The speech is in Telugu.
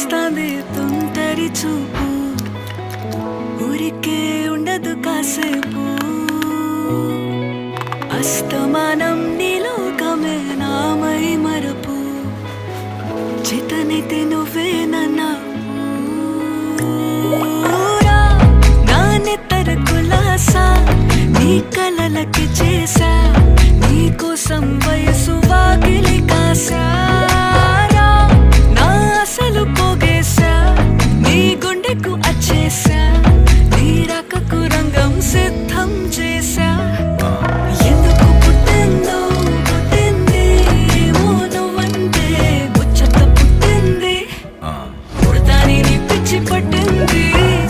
వస్తాంది తుంటరి చూపు, ఊరికే ఉండదు కాసేపు. అస్తమానం నీలోకమే నామై మరపు, చేతనైతే నువ్వే నన్నా నాన్నెత్తర కులాసా నీ కలలకి చేసా, నీ కోసం వయసు వాకిలి కాసా. నా అసలు పోగేసా నీ గుండెకు అచ్చేసా.